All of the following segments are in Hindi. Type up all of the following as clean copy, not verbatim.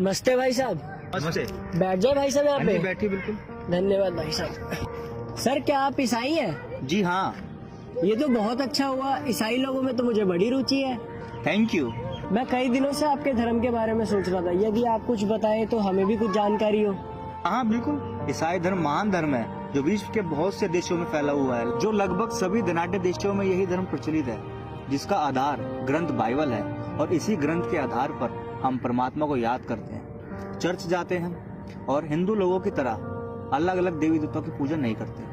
नमस्ते भाई साहब। नमस्ते। बैठ जाओ भाई साहब यहाँ पे। बैठिए बिल्कुल। धन्यवाद भाई साहब। सर क्या आप ईसाई हैं? जी हाँ। ये तो बहुत अच्छा हुआ, ईसाई लोगों में तो मुझे बड़ी रुचि है। Thank you. मैं कई दिनों से आपके धर्म के बारे में सोच रहा था, यदि आप कुछ बताएं तो हमें भी कुछ जानकारी हो। हाँ बिल्कुल, ईसाई धर्म महान धर्म है जो विश्व के बहुत से देशों में फैला हुआ है। जो लगभग सभी धनाढ्य देशों में यही धर्म प्रचलित है, जिसका आधार ग्रंथ बाइबल है और इसी ग्रंथ के आधार पर हम परमात्मा को याद करते हैं, चर्च जाते हैं और हिंदू लोगों की तरह अलग अलग देवी देवताओं की पूजा नहीं करते।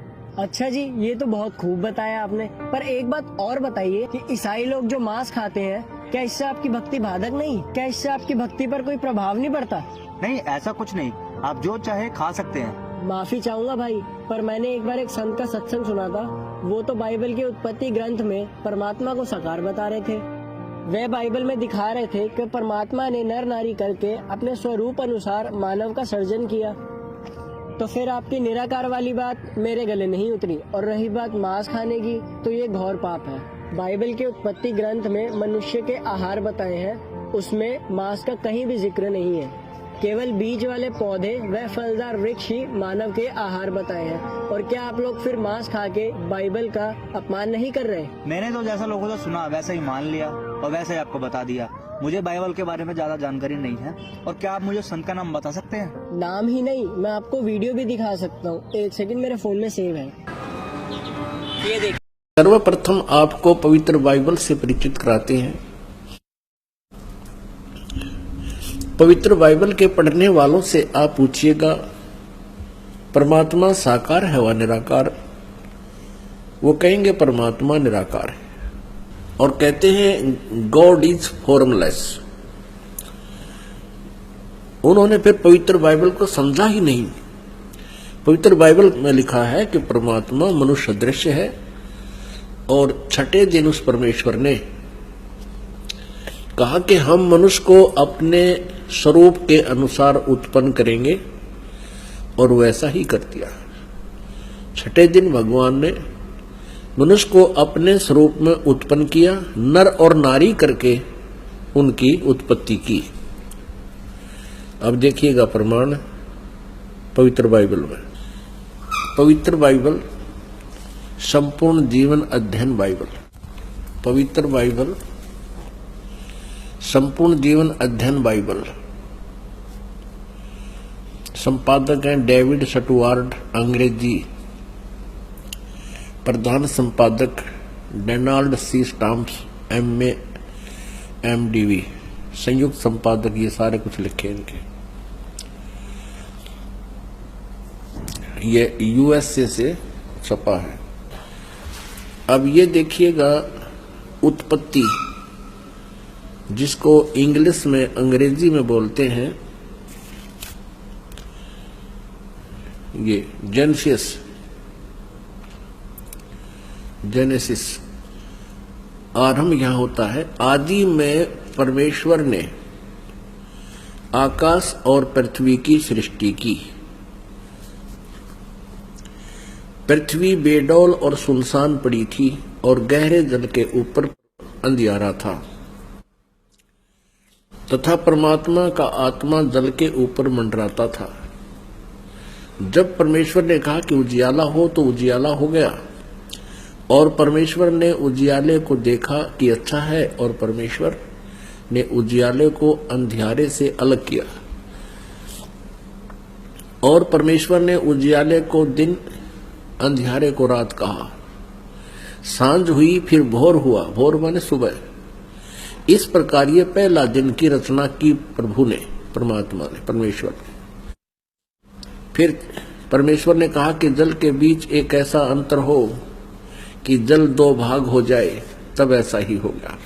अच्छा जी, ये तो बहुत खूब बताया आपने। पर एक बात और बताइए कि ईसाई लोग जो मांस खाते हैं, क्या इससे आपकी भक्ति बाधक नहीं? क्या इससे आपकी भक्ति पर कोई प्रभाव नहीं पड़ता? नहीं, ऐसा कुछ नहीं, आप जो चाहे खा सकते हैं। माफी चाहूंगा भाई, पर मैंने एक बार एक संत का सत्संग सुना था। वो तो बाइबल के उत्पत्ति ग्रंथ में परमात्मा को साकार बता रहे थे। वे बाइबल में दिखा रहे थे कि परमात्मा ने नर नारी करके अपने स्वरूप अनुसार मानव का सर्जन किया। तो फिर आपकी निराकार वाली बात मेरे गले नहीं उतरी। और रही बात मांस खाने की, तो ये घोर पाप है। बाइबल के उत्पत्ति ग्रंथ में मनुष्य के आहार बताए हैं, उसमें मांस का कहीं भी जिक्र नहीं है। केवल बीज वाले पौधे व फलदार वृक्ष ही मानव के आहार बताए हैं। और क्या आप लोग फिर मांस खा के बाइबल का अपमान नहीं कर रहे? मैंने तो जैसा लोगों से सुना वैसा ही मान लिया और वैसा ही आपको बता दिया। मुझे बाइबल के बारे में ज्यादा जानकारी नहीं है। और क्या आप मुझे संत का नाम बता सकते हैं? नाम ही नहीं, मैं आपको वीडियो भी दिखा सकता हूँ। एक सेकंड, मेरे फोन में सेव है, ये देखिए। सर्वप्रथम आपको पवित्र बाइबल से परिचित कराते हैं। पवित्र बाइबल के पढ़ने वालों से आप पूछिएगा परमात्मा साकार है व निराकार? वो कहेंगे परमात्मा निराकार है और कहते हैं गॉड इज फॉर्मलेस। उन्होंने फिर पवित्र बाइबल को समझा ही नहीं। पवित्र बाइबल में लिखा है कि परमात्मा मनुष्य दृश्य है और छठे दिन उस परमेश्वर ने कहा कि हम मनुष्य को अपने स्वरूप के अनुसार उत्पन्न करेंगे, और वैसा ही कर दिया। छठे दिन भगवान ने मनुष्य को अपने स्वरूप में उत्पन्न किया, नर और नारी करके उनकी उत्पत्ति की। अब देखिएगा प्रमाण पवित्र बाइबल में। पवित्र बाइबल संपूर्ण जीवन अध्ययन बाइबल। पवित्र बाइबल संपूर्ण जीवन अध्ययन बाइबल। संपादक हैं डेविड स्टुअर्ट, अंग्रेजी। प्रधान संपादक Donald C Stamps, MA MDV। संयुक्त संपादक ये सारे कुछ लिखे इनके। ये USA से छपा है। अब ये देखिएगा उत्पत्ति, जिसको इंग्लिश में अंग्रेजी में बोलते हैं ये जेनेसिस। आरंभ यहां होता है। आदि में परमेश्वर ने आकाश और पृथ्वी की सृष्टि की। पृथ्वी बेडौल और सुनसान पड़ी थी और गहरे जल के ऊपर अंधियारा था, तथा परमात्मा का आत्मा जल के ऊपर मंडराता था। जब परमेश्वर ने कहा कि उजियाला हो, तो उजियाला हो गया। और परमेश्वर ने उजियाले को देखा कि अच्छा है, और परमेश्वर ने उजियाले को अंधियारे से अलग किया। और परमेश्वर ने उजियाले को दिन, अंधियारे को रात कहा। सांझ हुई, फिर भोर हुआ। भोर माने सुबह। इस प्रकार ये पहला दिन की रचना की प्रभु ने, परमात्मा ने, परमेश्वर ने। फिर परमेश्वर ने कहा कि जल के बीच एक ऐसा अंतर हो कि जल दो भाग हो जाए, तब ऐसा ही हो गया।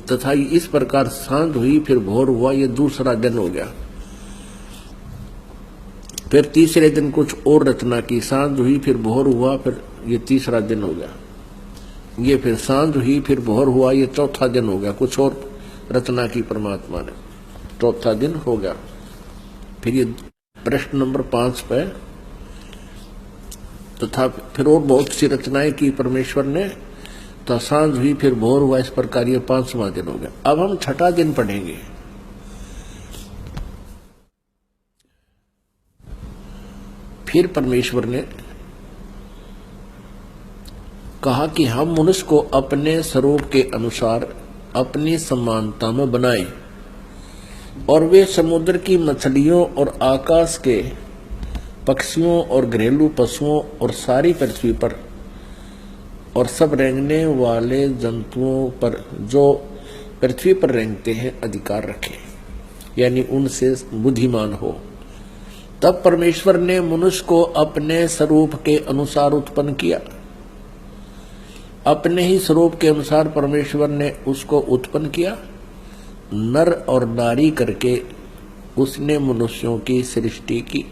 तथा इस प्रकार सांझ हुई, फिर भोर हुआ, ये दूसरा दिन हो गया। फिर तीसरे दिन कुछ और रचना की। सांझ हुई, फिर भोर हुआ, फिर ये तीसरा दिन हो गया। ये फिर सांझ हुई, फिर भोर हुआ, ये चौथा दिन हो गया। कुछ और रचना की परमात्मा ने, चौथा दिन हो गया। फिर ये प्रश्न नंबर 5 पे, तथा फिर और बहुत सी रचनाएं की परमेश्वर ने। तो सांझ हुई, फिर भोर हुआ, इस प्रकार ये 5वां दिन हो गया। अब हम छठा दिन पढ़ेंगे। फिर परमेश्वर ने कहा कि हम मनुष्य को अपने स्वरूप के अनुसार अपनी समानता में बनाए और वे समुद्र की मछलियों और आकाश के पक्षियों और घरेलू पशुओं और सारी पृथ्वी पर और सब रेंगने वाले जंतुओं पर जो पृथ्वी पर रेंगते हैं अधिकार रखें, यानी उनसे बुद्धिमान हो। तब परमेश्वर ने मनुष्य को अपने स्वरूप के अनुसार उत्पन्न किया। अपने ही स्वरूप के अनुसार परमेश्वर ने उसको उत्पन्न किया, नर और नारी करके उसने मनुष्यों की सृष्टि की।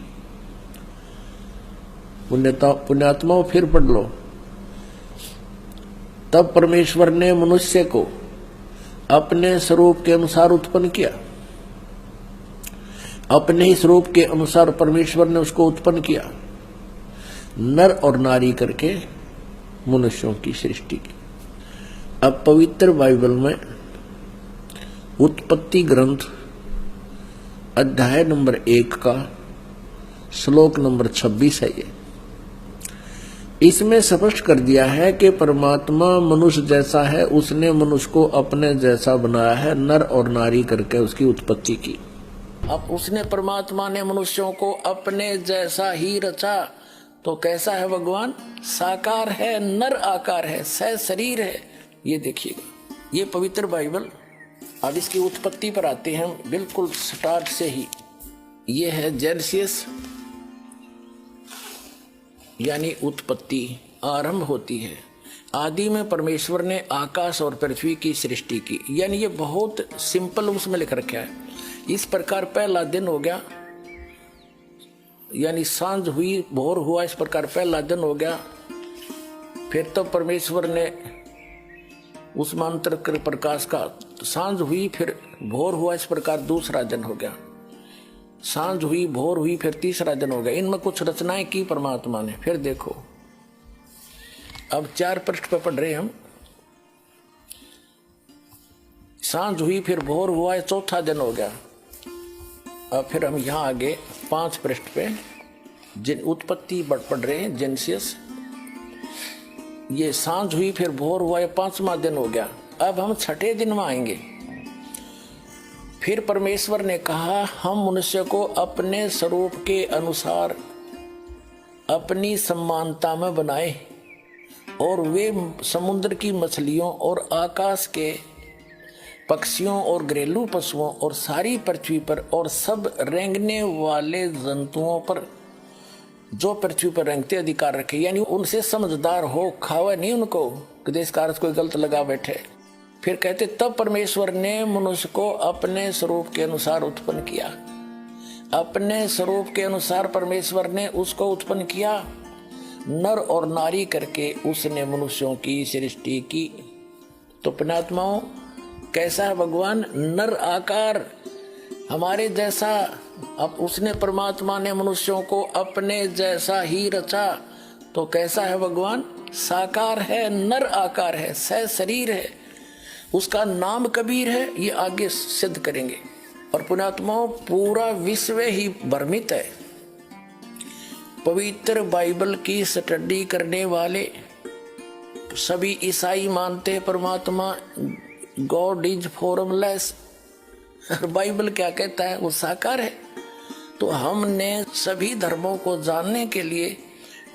पुण्यात्माओं फिर पढ़ लो। तब परमेश्वर ने मनुष्य को अपने स्वरूप के अनुसार उत्पन्न किया। अपने ही स्वरूप के अनुसार परमेश्वर ने उसको उत्पन्न किया, नर और नारी करके मनुष्यों की सृष्टि की। अब पवित्र बाइबल में उत्पत्ति ग्रंथ अध्याय नंबर 1 का श्लोक नंबर 26 है। ये इसमें स्पष्ट कर दिया है कि परमात्मा मनुष्य जैसा है, उसने मनुष्य को अपने जैसा बनाया है, नर और नारी करके उसकी उत्पत्ति की। अब उसने परमात्मा ने मनुष्यों को अपने जैसा ही रचा, तो कैसा है भगवान? साकार है, नर आकार है, सह शरीर है। ये देखिएगा, ये पवित्र बाइबल। अब इसकी उत्पत्ति पर आते हैं बिल्कुल स्टार्ट से ही। ये है जेनेसिस, यानी उत्पत्ति आरंभ होती है। आदि में परमेश्वर ने आकाश और पृथ्वी की सृष्टि की, यानी ये बहुत सिंपल उसमें लिख रखा है। इस प्रकार पहला दिन हो गया, यानी सांझ हुई भोर हुआ, इस प्रकार पहला दिन हो गया। फिर तो परमेश्वर ने उस मंत्र के प्रकाश का सांझ हुई, फिर भोर हुआ, इस प्रकार दूसरा दिन हो गया। सांझ हुई, भोर हुई, फिर तीसरा दिन हो गया। इनमें कुछ रचनाएं की परमात्मा ने। फिर देखो, अब 4 पृष्ठ पे पढ़ रहे हम। सांझ हुई, फिर भोर हुआ, चौथा दिन हो गया। अब फिर हम यहाँ आगे 5 पृष्ठ पे जिन उत्पत्ति पढ़ रहे हैं, जेनेसिस। ये सांझ हुई, फिर भोर हुआ, 5वां दिन हो गया। अब हम 6ठे दिन में आएंगे। फिर परमेश्वर ने कहा, हम मनुष्य को अपने स्वरूप के अनुसार अपनी समानता में बनाए और वे समुद्र की मछलियों और आकाश के पक्षियों और घरेलू पशुओं और सारी पृथ्वी पर और सब रेंगने वाले जंतुओं पर जो पृथ्वी पर रेंगते अधिकार रखे, यानी उनसे समझदार हो, खावे नहीं उनको कि देश का अर्थ कोई गलत लगा बैठे। फिर कहते, तब परमेश्वर ने मनुष्य को अपने स्वरूप के अनुसार उत्पन्न किया। अपने स्वरूप के अनुसार परमेश्वर ने उसको उत्पन्न किया, नर और नारी करके उसने मनुष्यों की सृष्टि की। तो पुण्यात्माओं, कैसा है भगवान? नर आकार, हमारे जैसा। अब उसने परमात्मा ने मनुष्यों को अपने जैसा ही रचा, तो कैसा है भगवान? साकार है, नर आकार है, सह शरीर है। उसका नाम कबीर है, ये आगे सिद्ध करेंगे। और पुण्यात्माओं, पूरा विश्व ही भ्रमित है। पवित्र बाइबल की स्टडी करने वाले सभी ईसाई मानते हैं परमात्मा गॉड इज फॉर्मलेस। बाइबल क्या कहता है? वो साकार है। तो हमने सभी धर्मों को जानने के लिए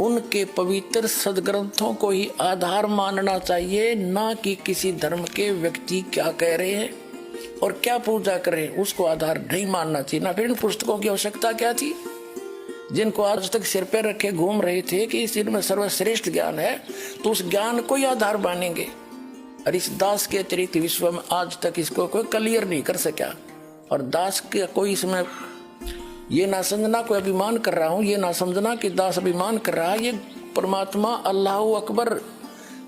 उनके पवित्र सदग्रंथों को ही आधार मानना चाहिए, ना कि किसी धर्म के व्यक्ति क्या कह रहे हैं और क्या पूजा कर रहे हैं उसको आधार नहीं मानना चाहिए। ना फिर इन पुस्तकों की आवश्यकता क्या थी, जिनको आज तक सिर पर रखे घूम रहे थे कि इस में सर्वश्रेष्ठ ज्ञान है, तो उस ज्ञान को ही आधार मानेंगे। और इस दास के अतिरिक्त विश्व में आज तक इसको कोई क्लियर नहीं कर सका। और दास के कोई इसमें ये ना समझना कोई अभिमान कर रहा हूं, ये ना समझना कि दास अभिमान कर रहा है। ये परमात्मा अल्लाह अकबर,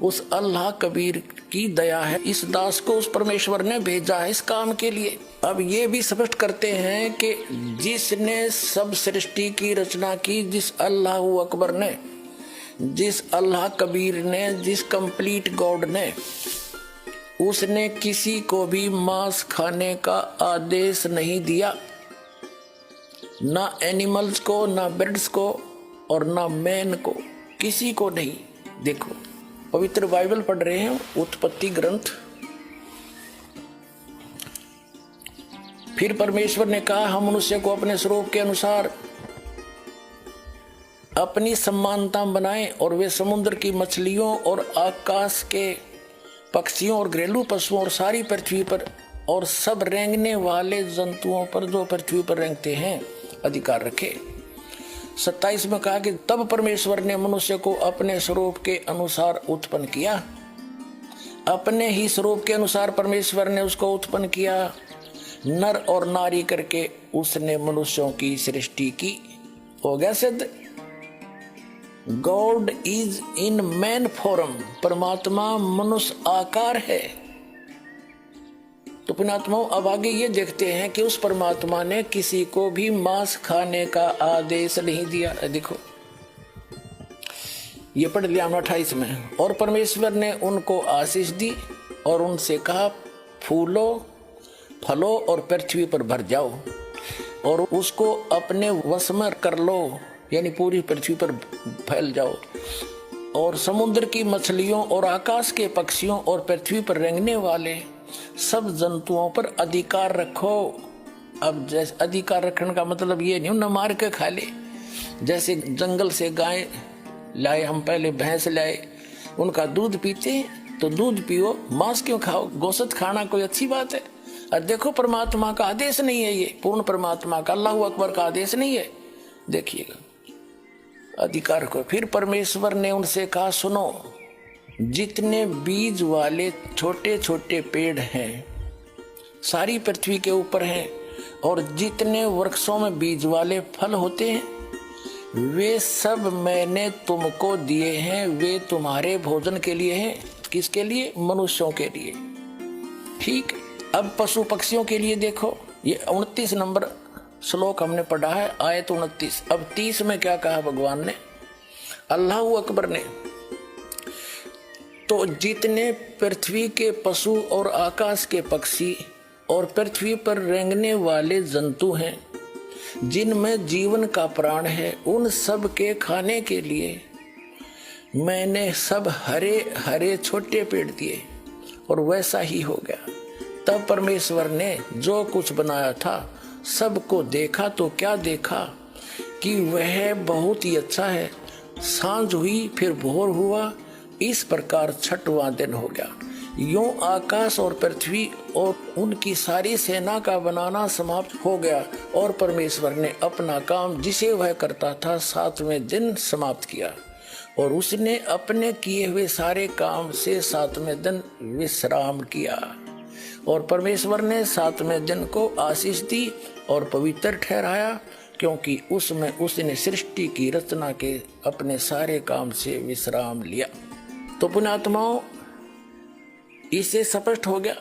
उस अल्लाह कबीर की दया है। इस दास को उस परमेश्वर ने भेजा है इस काम के लिए। अब ये भी स्पष्ट करते हैं कि जिसने सब सृष्टि की रचना की, जिस अल्लाह अकबर ने, जिस अल्लाह कबीर ने, जिस कंप्लीट गॉड ने, उसने किसी को भी मांस खाने का आदेश नहीं दिया, ना एनिमल्स को, ना बर्ड्स को, और ना मैन को, किसी को नहीं। देखो पवित्र बाइबल पढ़ रहे हैं, उत्पत्ति ग्रंथ। फिर परमेश्वर ने कहा हम मनुष्य को अपने स्वरूप के अनुसार अपनी समानता बनाएं और वे समुद्र की मछलियों और आकाश के पक्षियों और घरेलू पशुओं और सारी पृथ्वी पर और सब रेंगने वाले जंतुओं पर जो पृथ्वी पर रेंगते हैं अधिकार रखे। 27 में कहा कि तब परमेश्वर ने मनुष्य को अपने स्वरूप के अनुसार उत्पन्न किया। अपने ही स्वरूप के अनुसार परमेश्वर ने उसको उत्पन्न किया, नर और नारी करके उसने मनुष्यों की सृष्टि की। हो गया सिद्ध। God is in man form, परमात्मा मनुष्य आकार है। तो पुण्यात्माओं अब आगे ये देखते हैं कि उस परमात्मा ने किसी को भी मांस खाने का आदेश नहीं दिया। देखो ये पढ़ लिया 28 में। और परमेश्वर ने उनको आशीष दी और उनसे कहा फूलो फलो और पृथ्वी पर भर जाओ और उसको अपने वश में कर लो, यानी पूरी पृथ्वी पर फैल जाओ और समुद्र की मछलियों और आकाश के पक्षियों और पृथ्वी पर रेंगने वाले सब जंतुओं पर अधिकार रखो। अब जैसे अधिकार रखने का मतलब ये नहीं न मार के खा ले। जैसे जंगल से गाय लाए, हम पहले भैंस लाए, उनका दूध पीते तो दूध पियो, मांस क्यों खाओ? गोश्त खाना कोई अच्छी बात है? और देखो परमात्मा का आदेश नहीं है ये, पूर्ण परमात्मा का अल्लाहू अकबर का आदेश नहीं है। देखिएगा अधिकार को। फिर परमेश्वर ने उनसे कहा सुनो, जितने बीज वाले छोटे छोटे पेड़ हैं सारी पृथ्वी के ऊपर हैं और जितने वृक्षों में बीज वाले फल होते हैं वे सब मैंने तुमको दिए हैं। वे तुम्हारे भोजन के लिए हैं। किसके लिए? मनुष्यों के लिए। ठीक। अब पशु पक्षियों के लिए देखो, ये 29 नंबर श्लोक हमने पढ़ा है, आयत 29। अब 30 में क्या कहा भगवान ने, अल्लाहू अकबर ने, तो जितने पृथ्वी के पशु और आकाश के पक्षी और पृथ्वी पर रेंगने वाले जंतु हैं जिनमें जीवन का प्राण है, उन सब के खाने के लिए मैंने सब हरे हरे छोटे पेड़ दिए। और वैसा ही हो गया। तब परमेश्वर ने जो कुछ बनाया था सबको देखा तो क्या देखा कि वह बहुत ही अच्छा है। सांझ हुई फिर भोर हुआ, इस प्रकार 6वां दिन हो गया। यूं आकाश और पृथ्वी और उनकी सारी सेना का बनाना समाप्त हो गया और परमेश्वर ने अपना काम जिसे वह करता था 7वें दिन समाप्त किया और उसने अपने किए हुए सारे काम से 7वें दिन विश्राम किया। और परमेश्वर ने 7वें दिन को आशीष दी और पवित्र ठहराया, क्योंकि उसमें उसने सृष्टि की रचना के अपने सारे काम से विश्राम लिया। तो पुण्यात्माओं, इससे स्पष्ट हो गया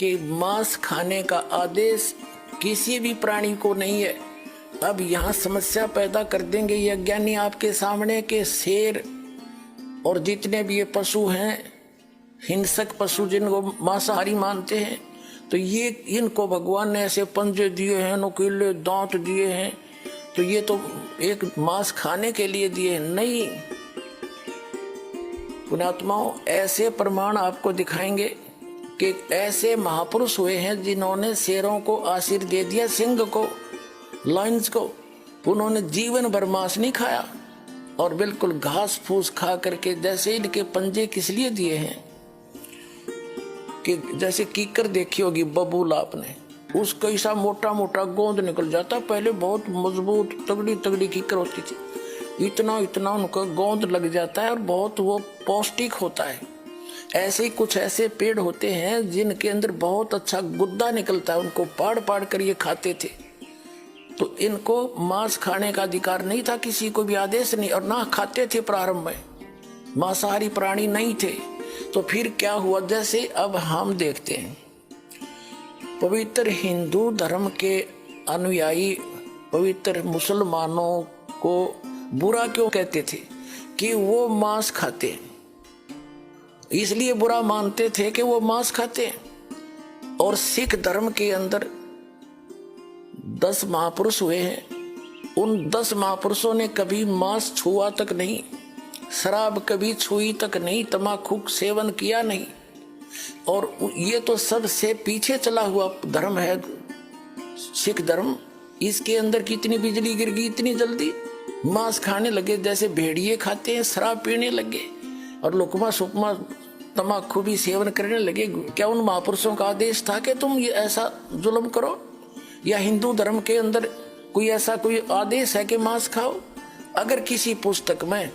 कि मांस खाने का आदेश किसी भी प्राणी को नहीं है। अब यहाँ समस्या पैदा कर देंगे ये अज्ञानी आपके सामने के शेर और जितने भी ये पशु हैं, हिंसक पशु जिनको मांसाहारी मानते हैं, तो ये इनको भगवान ने ऐसे पंजे दिए हैं, नुकीले दांत दिए हैं, तो ये तो एक मांस खाने के लिए दिए नहीं। पुण्यात्माओं, ऐसे प्रमाण आपको दिखाएंगे कि ऐसे महापुरुष हुए हैं जिन्होंने शेरों को आशीर दे दिया, सिंह को, लायंस को। उन्होंने जीवन भर मांस नहीं खाया और बिल्कुल घास फूस खा करके, जैसे इनके पंजे किस लिए दिए हैं कि जैसे कीकर देखी होगी बबूल आपने, उसका ऐसा मोटा मोटा गोंद निकल जाता। पहले बहुत मजबूत तगड़ी तगड़ी कीकर होती थी, इतना इतना उनका गोंद लग जाता है और बहुत वो पौष्टिक होता है। ऐसे ही कुछ ऐसे पेड़ होते हैं जिनके अंदर बहुत अच्छा गुद्दा निकलता है, उनको पाड़ पाड़ कर ये खाते थे। तो इनको मांस खाने का अधिकार नहीं था, किसी को भी आदेश नहीं, और ना खाते थे। प्रारंभ में मांसाहारी प्राणी नहीं थे। तो फिर क्या हुआ, जैसे अब हम देखते हैं पवित्र हिंदू धर्म के अनुयायी पवित्र मुसलमानों को बुरा क्यों कहते थे कि वो मांस खाते, इसलिए बुरा मानते थे कि वो मांस खाते। और सिख धर्म के अंदर 10 महापुरुष हुए हैं उन 10 महापुरुषों ने कभी मांस छुआ तक नहीं, शराब कभी छुई तक नहीं, तम्बाकू सेवन किया नहीं। और ये तो सबसे पीछे चला हुआ धर्म है सिख धर्म। इसके अंदर कितनी बिजली गिर गई इतनी जल्दी। मांस खाने लगे जैसे भेड़िए खाते हैं, शराब पीने लगे और लुकमा सुकमा तम्बाकू भी सेवन करने लगे। क्या उन महापुरुषों का आदेश था कि तुम ये ऐसा जुल्म करो? या हिंदू धर्म के अंदर कोई ऐसा कोई आदेश है कि मांस खाओ? अगर किसी पुस्तक में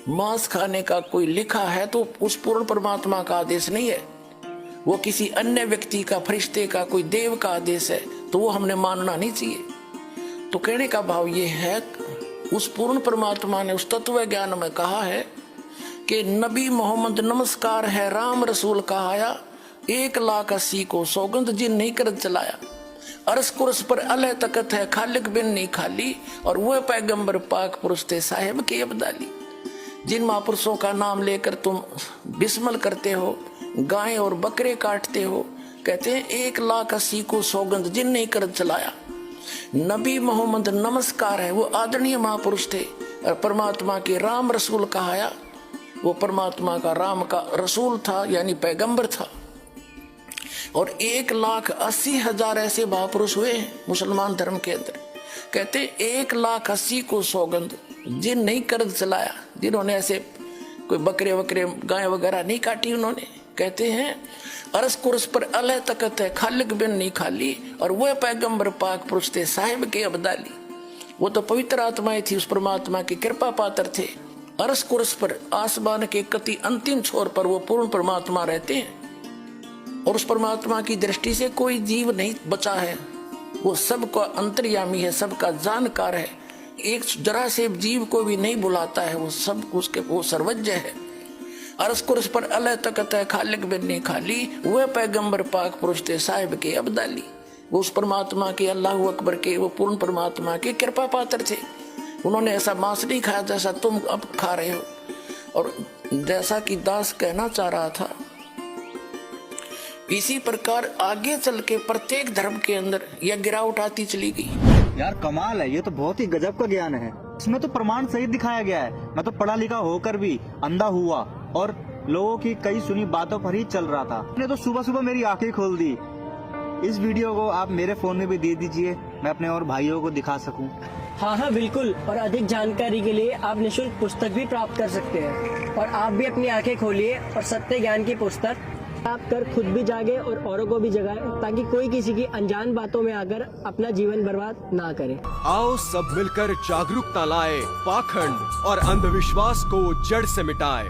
मांस खाने का कोई लिखा है तो उस पूर्ण परमात्मा का आदेश नहीं है, वो किसी अन्य व्यक्ति का, फरिश्ते का, कोई देव का आदेश है, तो वो हमने मानना नहीं चाहिए। तो कहने का भाव ये है, उस पूर्ण परमात्मा ने उस तत्व ज्ञान में कहा है कि नबी मोहम्मद नमस्कार है, राम रसूल कहाया, 1,80,000 को सौगंध जिन नहीं कर चलाया। अरस कुरस पर अलह तकत है, खालिक बिन नहीं खाली, और वह पैगंबर पाक पुरुष थे साहिब के अब्दाली। जिन महापुरुषों का नाम लेकर तुम बिस्मल करते हो, गाय और बकरे काटते हो, कहते हैं 1,80,000 को सौगंध जिन नहीं कर चलाया। नबी मोहम्मद नमस्कार है, वो आदरणीय महापुरुष थे और परमात्मा के राम रसूल कहाया, वो परमात्मा का राम का रसूल था यानी पैगंबर था। और 1,80,000 ऐसे महापुरुष हुए मुसलमान धर्म के अंदर। कहते 1,80,000 को सौगंध जिन नहीं कर चलाया, जिन्होंने ऐसे कोई बकरे वकरे गाय वगैरह नहीं काटी, उन्होंने कहते हैं अरस कुरस पर अलह तकत है, खालिक बिन नहीं खाली, और वह पैगंबर पाक पुरुष थे साहिब के अब्दाली। वो तो पवित्र आत्माएं थी, उस परमात्मा की कृपा पात्र थे। अरस कुरस पर आसमान के कति अंतिम छोर पर वो पूर्ण परमात्मा रहते हैं, और उस परमात्मा की दृष्टि से कोई जीव नहीं बचा है। वो सबका अंतर्यामी है, सबका जानकार है, एक जरा से जीव को भी नहीं बुलाता है, वो सब उसके वो सर्वज्ञ है। अरस कुरस पर अलह तकत है, खालिक बिन नहीं खाली, वह पैगंबर पाक पुरुष थे साहिब के अब्दाली। वो उस परमात्मा के, अल्लाह अकबर के, वो पूर्ण परमात्मा के कृपा पात्र थे। उन्होंने ऐसा मांस नहीं खाया जैसा तुम अब खा रहे हो। और जैसा कि दास कहना चाह रहा था, इसी प्रकार आगे चल के प्रत्येक धर्म के अंदर यह गिरावट आती चली गई। यार कमाल है, ये तो बहुत ही गजब का ज्ञान है। इसमें तो प्रमाण सहित दिखाया गया है। मैं तो पढ़ा लिखा होकर भी अंधा हुआ और लोगों की कई सुनी बातों पर ही चल रहा था। आपने तो सुबह सुबह मेरी आंखें खोल दी। इस वीडियो को आप मेरे फोन में भी दे दीजिए, मैं अपने और भाइयों को दिखा सकूं। हाँ हाँ बिल्कुल, और अधिक जानकारी के लिए आप निःशुल्क पुस्तक भी प्राप्त कर सकते हैं। और आप भी अपनी आंखें खोलिए और सत्य ज्ञान की पुस्तक आप कर खुद भी जागे और औरों को भी जगाए, ताकि कोई किसी की अनजान बातों में आकर अपना जीवन बर्बाद ना करे। आओ सब मिलकर जागरूकता लाए, पाखंड और अंधविश्वास को जड़ से मिटाए।